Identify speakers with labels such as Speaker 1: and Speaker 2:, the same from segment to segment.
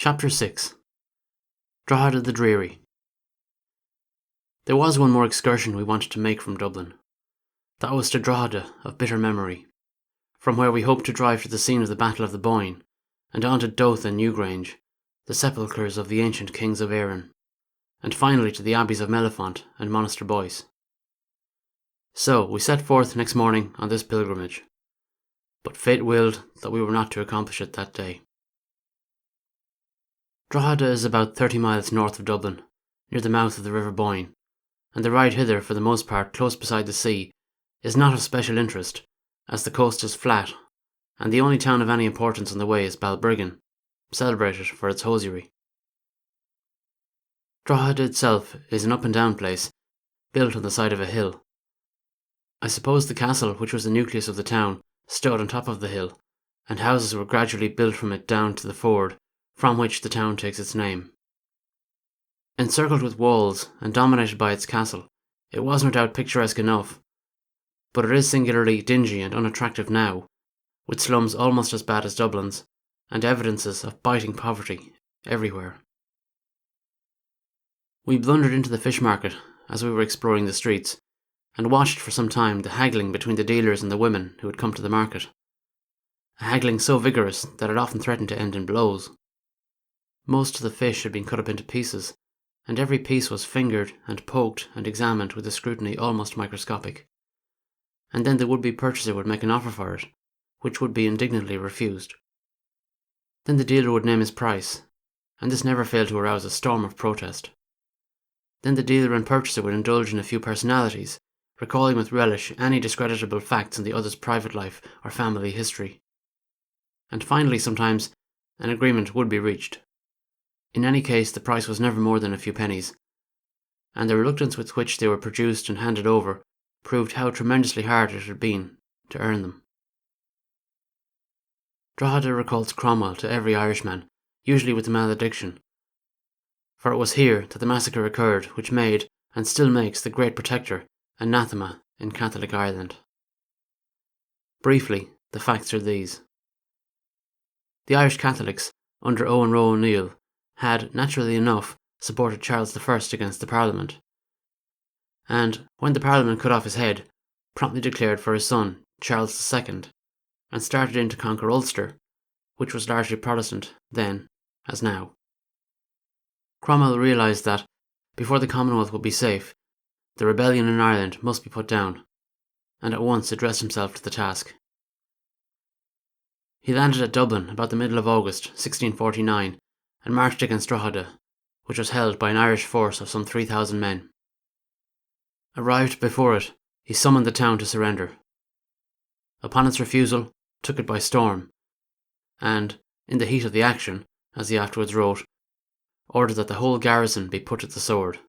Speaker 1: Chapter 6. Drogheda the Dreary. There was one more excursion we wanted to make from Dublin. That was to Drogheda of bitter memory, from where we hoped to drive to the scene of the Battle of the Boyne, and on to Doath and Newgrange, the sepulchres of the ancient kings of Erin, and finally to the abbeys of Mellifont and Monaster Boyce. So we set forth next morning on this pilgrimage, but fate willed that we were not to accomplish it that day. Drogheda is about 30 miles north of Dublin, near the mouth of the River Boyne, and the ride hither, for the most part close beside the sea, is not of special interest, as the coast is flat, and the only town of any importance on the way is Balbriggan, celebrated for its hosiery. Drogheda itself is an up-and-down place, built on the side of a hill. I suppose the castle, which was the nucleus of the town, stood on top of the hill, and houses were gradually built from it down to the ford, from which the town takes its name. Encircled with walls and dominated by its castle, it was no doubt picturesque enough, but it is singularly dingy and unattractive now, with slums almost as bad as Dublin's, and evidences of biting poverty everywhere. We blundered into the fish market as we were exploring the streets, and watched for some time the haggling between the dealers and the women who had come to the market, a haggling so vigorous that it often threatened to end in blows. Most of the fish had been cut up into pieces, and every piece was fingered and poked and examined with a scrutiny almost microscopic. And then the would-be purchaser would make an offer for it, which would be indignantly refused. Then the dealer would name his price, and this never failed to arouse a storm of protest. Then the dealer and purchaser would indulge in a few personalities, recalling with relish any discreditable facts in the other's private life or family history. And finally, sometimes, an agreement would be reached. In any case, the price was never more than a few pennies, and the reluctance with which they were produced and handed over proved how tremendously hard it had been to earn them. Drogheda recalls Cromwell to every Irishman, usually with a malediction, for it was here that the massacre occurred which made, and still makes, the great protector anathema in Catholic Ireland. Briefly, the facts are these. The Irish Catholics, under Owen Roe O'Neill, had, naturally enough, supported Charles I against the Parliament, and, when the Parliament cut off his head, promptly declared for his son, Charles II, and started in to conquer Ulster, which was largely Protestant then, as now. Cromwell realised that, before the Commonwealth would be safe, the rebellion in Ireland must be put down, and at once addressed himself to the task. He landed at Dublin about the middle of August 1649, and marched against Drogheda, which was held by an Irish force of some 3,000 men. Arrived before it, he summoned the town to surrender. Upon its refusal, took it by storm, and, in the heat of the action, as he afterwards wrote, ordered that the whole garrison be put to the sword.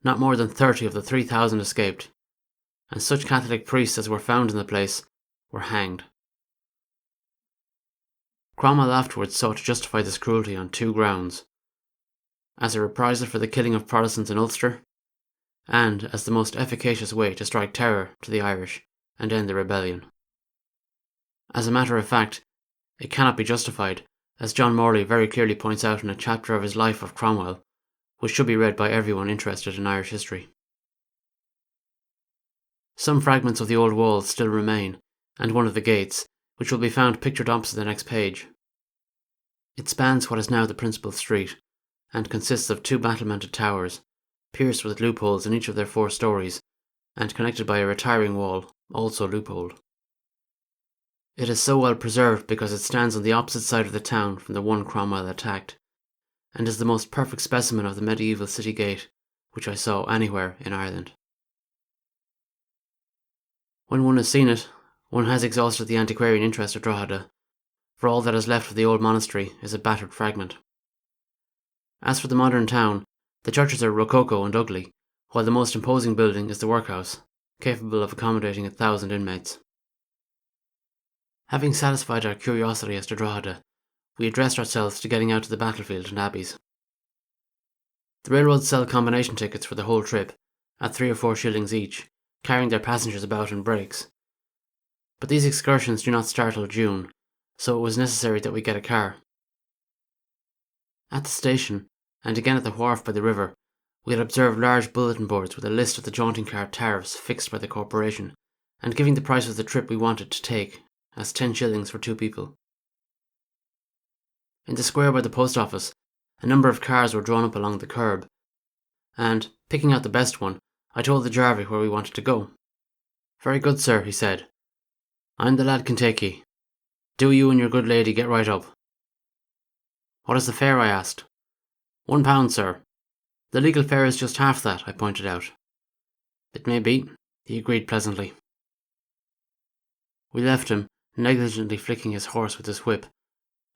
Speaker 1: Not more than 30 of the 3,000 escaped, and such Catholic priests as were found in the place were hanged. Cromwell afterwards sought to justify this cruelty on two grounds: as a reprisal for the killing of Protestants in Ulster, and as the most efficacious way to strike terror to the Irish and end the rebellion. As a matter of fact, it cannot be justified, as John Morley very clearly points out in a chapter of his Life of Cromwell, which should be read by everyone interested in Irish history. Some fragments of the old walls still remain, and one of the gates, which will be found pictured opposite the next page. It spans what is now the principal street, and consists of two battlemented towers, pierced with loopholes in each of their 4 stories, and connected by a retiring wall, also loopholed. It is so well preserved because it stands on the opposite side of the town from the one Cromwell attacked, and is the most perfect specimen of the medieval city gate which I saw anywhere in Ireland. When one has seen it, one has exhausted the antiquarian interest of Drogheda, for all that is left of the old monastery is a battered fragment. As for the modern town, the churches are rococo and ugly, while the most imposing building is the workhouse, capable of accommodating 1,000 inmates. Having satisfied our curiosity as to Drogheda, we addressed ourselves to getting out to the battlefield and abbeys. The railroads sell combination tickets for the whole trip, at 3 or 4 shillings each, carrying their passengers about in breaks. But these excursions do not start till June, so it was necessary that we get a car. At the station, and again at the wharf by the river, we had observed large bulletin boards with a list of the jaunting car tariffs fixed by the corporation, and giving the price of the trip we wanted to take as 10 shillings for 2 people. In the square by the post office, a number of cars were drawn up along the curb, and, picking out the best one, I told the jarvey where we wanted to go. "Very good, sir," he said. "I'm the lad can take ye. Do you and your good lady get right up." "What is the fare?" I asked. £1, sir. The legal fare is just half that, I pointed out. "It may be," he agreed pleasantly. We left him, negligently flicking his horse with his whip,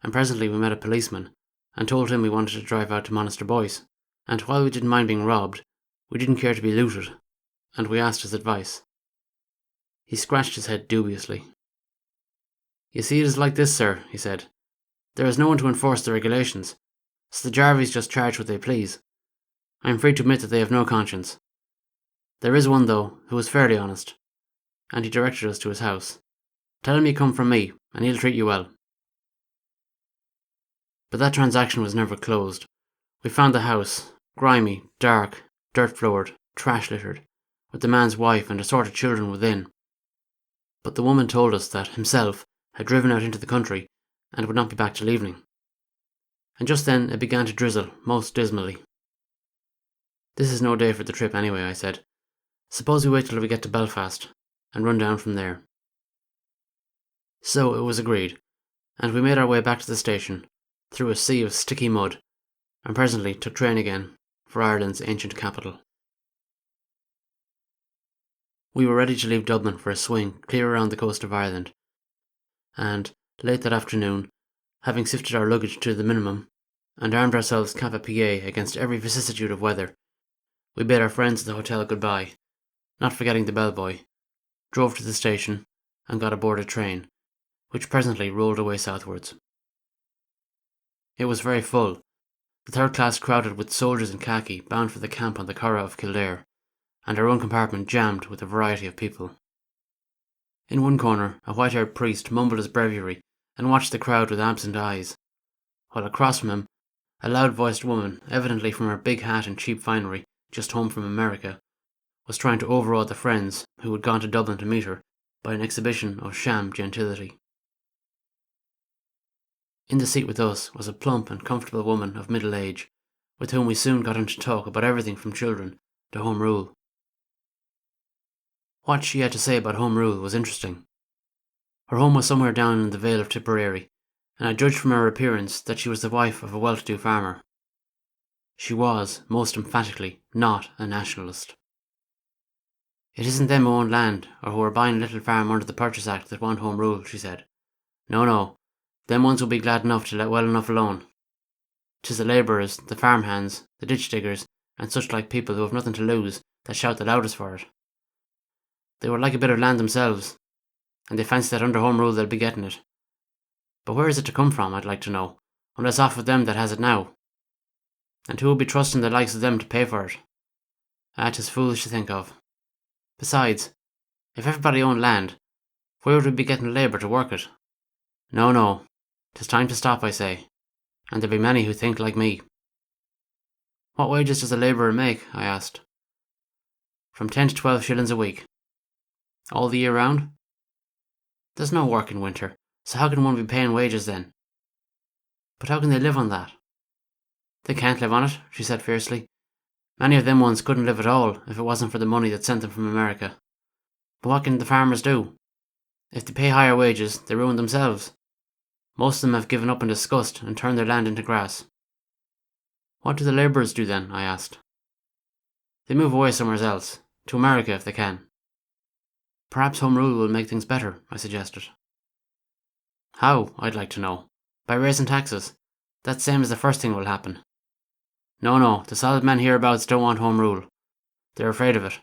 Speaker 1: and presently we met a policeman, and told him we wanted to drive out to Monaster Boyce, and while we didn't mind being robbed, we didn't care to be looted, and we asked his advice. He scratched his head dubiously. "You see, it is like this, sir," he said. "There is no one to enforce the regulations, so the jarvies just charge what they please. I am free to admit that they have no conscience. There is one, though, who is fairly honest," and he directed us to his house. "Tell him you come from me, and he'll treat you well." But that transaction was never closed. We found the house, grimy, dark, dirt-floored, trash-littered, with the man's wife and assorted children within. But the woman told us that himself had driven out into the country and would not be back till evening. And just then it began to drizzle most dismally. "This is no day for the trip anyway," I said. "Suppose we wait till we get to Belfast, and run down from there." So it was agreed, and we made our way back to the station, through a sea of sticky mud, and presently took train again for Ireland's ancient capital. We were ready to leave Dublin for a swing clear around the coast of Ireland, and, late that afternoon, having sifted our luggage to the minimum, and armed ourselves cap a pie against every vicissitude of weather, we bade our friends at the hotel goodbye, not forgetting the bellboy, drove to the station, and got aboard a train, which presently rolled away southwards. It was very full, the third class crowded with soldiers in khaki bound for the camp on the Curragh of Kildare, and our own compartment jammed with a variety of people. In one corner, a white-haired priest mumbled his breviary and watched the crowd with absent eyes, while across from him, a loud-voiced woman, evidently from her big hat and cheap finery, just home from America, was trying to overawe the friends who had gone to Dublin to meet her by an exhibition of sham gentility. In the seat with us was a plump and comfortable woman of middle age, with whom we soon got into talk about everything from children to Home Rule. What she had to say about Home Rule was interesting. Her home was somewhere down in the Vale of Tipperary, and I judged from her appearance that she was the wife of a well-to-do farmer. She was, most emphatically, not a nationalist. "It isn't them who own land, or who are buying a little farm under the Purchase Act that want Home Rule," she said. No, them ones will be glad enough to let well enough alone. 'Tis the labourers, the farm hands, the ditch diggers, and such like people who have nothing to lose that shout the loudest for it. They would like a bit of land themselves, and they fancy that under Home Rule they'll be getting it. But where is it to come from, I'd like to know, unless off of them that has it now? And who will be trusting the likes of them to pay for it? 'Tis foolish to think of. Besides, if everybody owned land, where would we be getting labour to work it? No, 'tis time to stop, I say, and there be many who think like me." "What wages does a labourer make?" I asked. "From 10 to 12 shillings a week." "All the year round?" "There's no work in winter, so how can one be paying wages then?" "But how can they live on that?" "They can't live on it," she said fiercely. "Many of them ones couldn't live at all if it wasn't for the money that sent them from America. But what can the farmers do? If they pay higher wages, they ruin themselves. Most of them have given up in disgust and turned their land into grass." "What do the labourers do then?" I asked. "They move away somewhere else, to America if they can." "Perhaps Home Rule will make things better," I suggested. "How, I'd like to know? By raising taxes. That's same as the first thing will happen. No, the solid men hereabouts don't want Home Rule. They're afraid of it.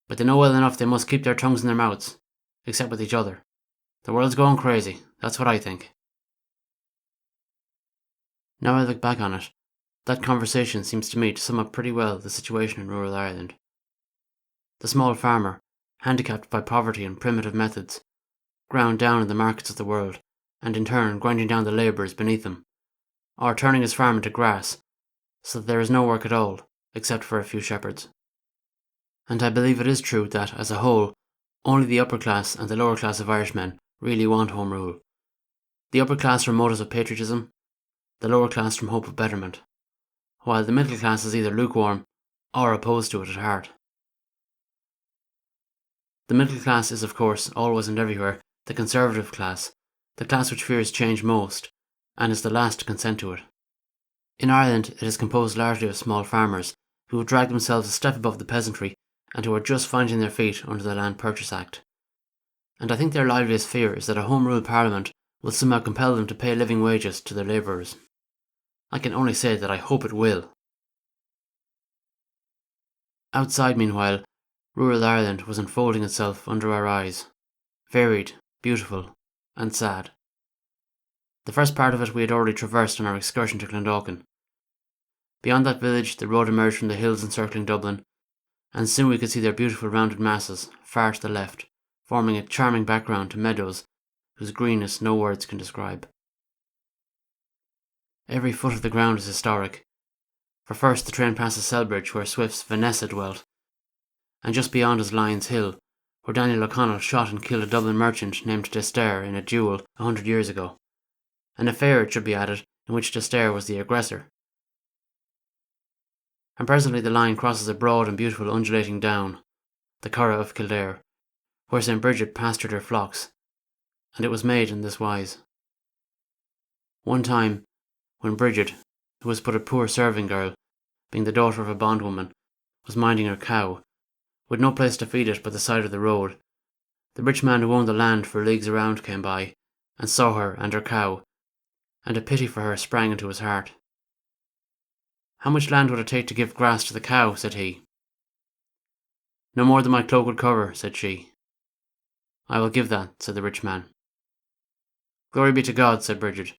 Speaker 1: But they know well enough they must keep their tongues in their mouths, except with each other. The world's going crazy, that's what I think." Now I look back on it, that conversation seems to me to sum up pretty well the situation in rural Ireland. The small farmer, handicapped by poverty and primitive methods, ground down in the markets of the world, and in turn grinding down the labourers beneath him, or turning his farm into grass, so that there is no work at all, except for a few shepherds. And I believe it is true that, as a whole, only the upper class and the lower class of Irishmen really want Home Rule. The upper class from motives of patriotism, the lower class from hope of betterment, while the middle class is either lukewarm or opposed to it at heart. The middle class is, of course, always and everywhere the conservative class, the class which fears change most, and is the last to consent to it. In Ireland, it is composed largely of small farmers who have dragged themselves a step above the peasantry and who are just finding their feet under the Land Purchase Act. And I think their liveliest fear is that a Home Rule Parliament will somehow compel them to pay living wages to their labourers. I can only say that I hope it will. Outside, meanwhile, rural Ireland was unfolding itself under our eyes, varied, beautiful, and sad. The first part of it we had already traversed on our excursion to Clondalkin. Beyond that village, the road emerged from the hills encircling Dublin, and soon we could see their beautiful rounded masses, far to the left, forming a charming background to meadows whose greenness no words can describe. Every foot of the ground is historic, for first the train passes Selbridge, where Swift's Vanessa dwelt, and just beyond is Lyons Hill, where Daniel O'Connell shot and killed a Dublin merchant named D'Estaire in a duel 100 years ago. An affair, it should be added, in which D'Estaire was the aggressor. And presently the line crosses a broad and beautiful undulating down, the Curragh of Kildare, where St. Bridget pastured her flocks, and it was made in this wise. One time, when Bridget, who was but a poor serving girl, being the daughter of a bondwoman, was minding her cow, with no place to feed it but the side of the road, the rich man who owned the land for leagues around came by, and saw her and her cow, and a pity for her sprang into his heart. "How much land would it take to give grass to the cow?" said he. "No more than my cloak would cover," said she. "I will give that," said the rich man. "Glory be to God," said Bridget,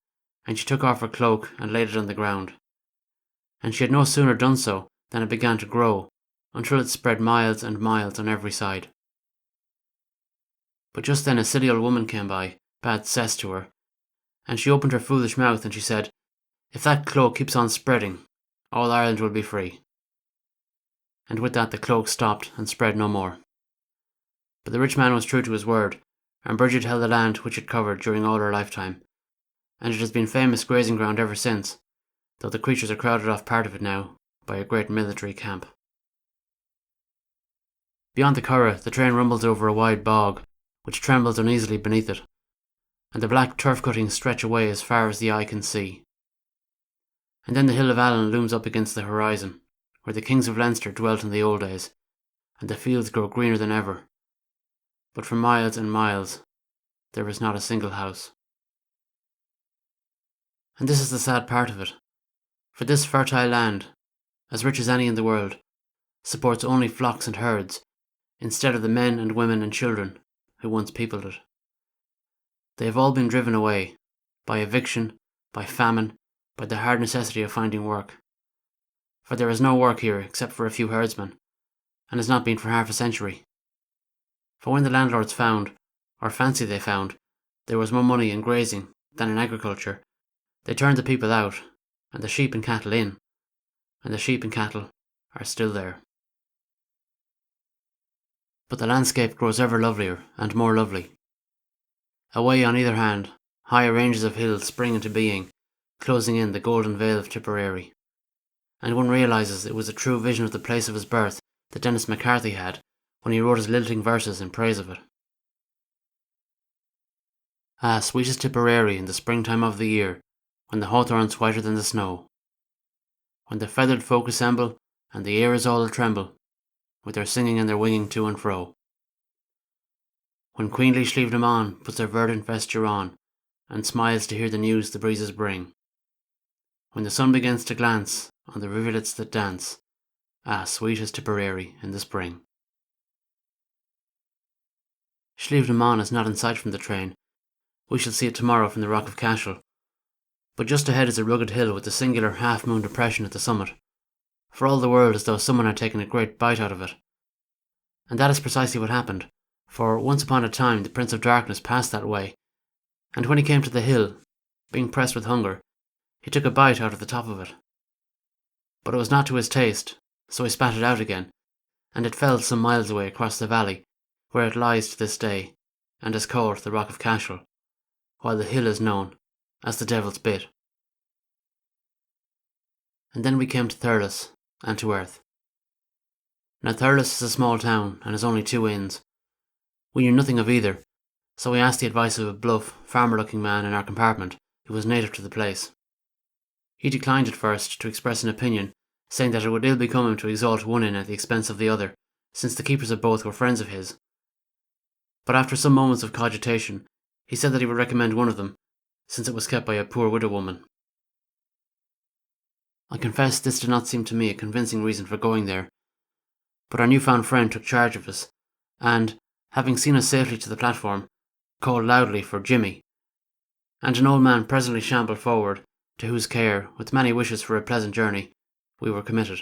Speaker 1: and she took off her cloak and laid it on the ground. And she had no sooner done so than it began to grow, until it spread miles and miles on every side. But just then a silly old woman came by, bad cess to her, and she opened her foolish mouth and she said, "If that cloak keeps on spreading, all Ireland will be free." And with that the cloak stopped and spread no more. But the rich man was true to his word, and Bridget held the land which it covered during all her lifetime, and it has been famous grazing ground ever since, though the creatures are crowded off part of it now by a great military camp. Beyond the Curragh, the train rumbles over a wide bog, which trembles uneasily beneath it, and the black turf cuttings stretch away as far as the eye can see. And then the hill of Allen looms up against the horizon, where the kings of Leinster dwelt in the old days, and the fields grow greener than ever. But for miles and miles, there is not a single house. And this is the sad part of it, for this fertile land, as rich as any in the world, supports only flocks and herds, instead of the men and women and children who once peopled it. They have all been driven away, by eviction, by famine, by the hard necessity of finding work. For there is no work here except for a few herdsmen, and has not been for half a century. For when the landlords found, or fancied they found, there was more money in grazing than in agriculture, they turned the people out, and the sheep and cattle in, and the sheep and cattle are still there. But the landscape grows ever lovelier and more lovely. Away on either hand, higher ranges of hills spring into being, closing in the golden vale of Tipperary. And one realises it was a true vision of the place of his birth that Dennis McCarthy had when he wrote his lilting verses in praise of it. "Ah, sweet is Tipperary in the springtime of the year, when the hawthorn's whiter than the snow, when the feathered folk assemble, and the air is all a-tremble, with their singing and their winging to and fro. When queenly Sleeve na Mon puts her verdant vesture on, and smiles to hear the news the breezes bring. When the sun begins to glance on the rivulets that dance, ah, sweet is Tipperary in the spring." Sleeve na Mon is not in sight from the train. We shall see it tomorrow from the Rock of Cashel. But just ahead is a rugged hill with a singular half-moon depression at the summit, for all the world as though someone had taken a great bite out of it. And that is precisely what happened, for once upon a time the Prince of Darkness passed that way, and when he came to the hill, being pressed with hunger, he took a bite out of the top of it. But it was not to his taste, so he spat it out again, and it fell some miles away across the valley, where it lies to this day, and is called the Rock of Cashel, while the hill is known as the Devil's Bit. And then we came to Therus, and to Earth. Now Therus is a small town, and has only 2 inns. We knew nothing of either, so we asked the advice of a bluff, farmer-looking man in our compartment, who was native to the place. He declined at first to express an opinion, saying that it would ill become him to exalt one inn at the expense of the other, since the keepers of both were friends of his. But after some moments of cogitation, he said that he would recommend one of them, since it was kept by a poor widow woman. I confess this did not seem to me a convincing reason for going there, but our newfound friend took charge of us, and, having seen us safely to the platform, called loudly for Jimmy, and an old man presently shambled forward, to whose care, with many wishes for a pleasant journey, we were committed.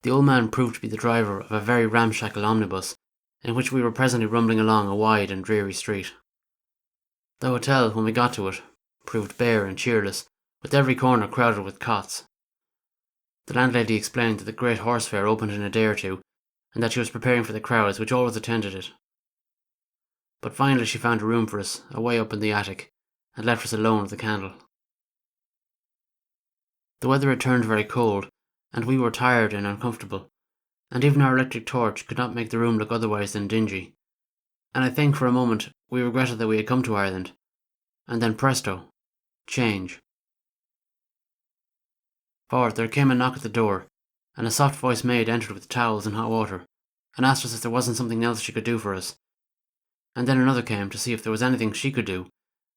Speaker 1: The old man proved to be the driver of a very ramshackle omnibus, in which we were presently rumbling along a wide and dreary street. The hotel, when we got to it, proved bare and cheerless, with every corner crowded with cots. The landlady explained that the great horse fair opened in a day or two, and that she was preparing for the crowds which always attended it. But finally she found a room for us, away up in the attic, and left us alone with the candle. The weather had turned very cold, and we were tired and uncomfortable, and even our electric torch could not make the room look otherwise than dingy, and I think for a moment we regretted that we had come to Ireland, and then presto, change. For there came a knock at the door, and a soft-voiced maid entered with towels and hot water, and asked us if there wasn't something else she could do for us. And then another came to see if there was anything she could do,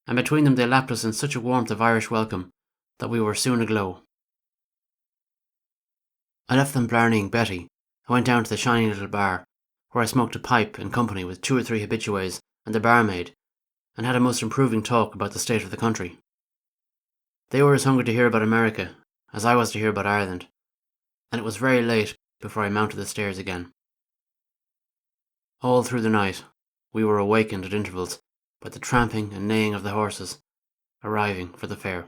Speaker 1: and between them they lapped us in such a warmth of Irish welcome that we were soon aglow. I left them blarneying Betty, and went down to the shiny little bar, where I smoked a pipe in company with 2 or 3 habitués and the barmaid, and had a most improving talk about the state of the country. They were as hungry to hear about America as I was to hear about Ireland, and it was very late before I mounted the stairs again. All through the night we were awakened at intervals by the tramping and neighing of the horses, arriving for the fair.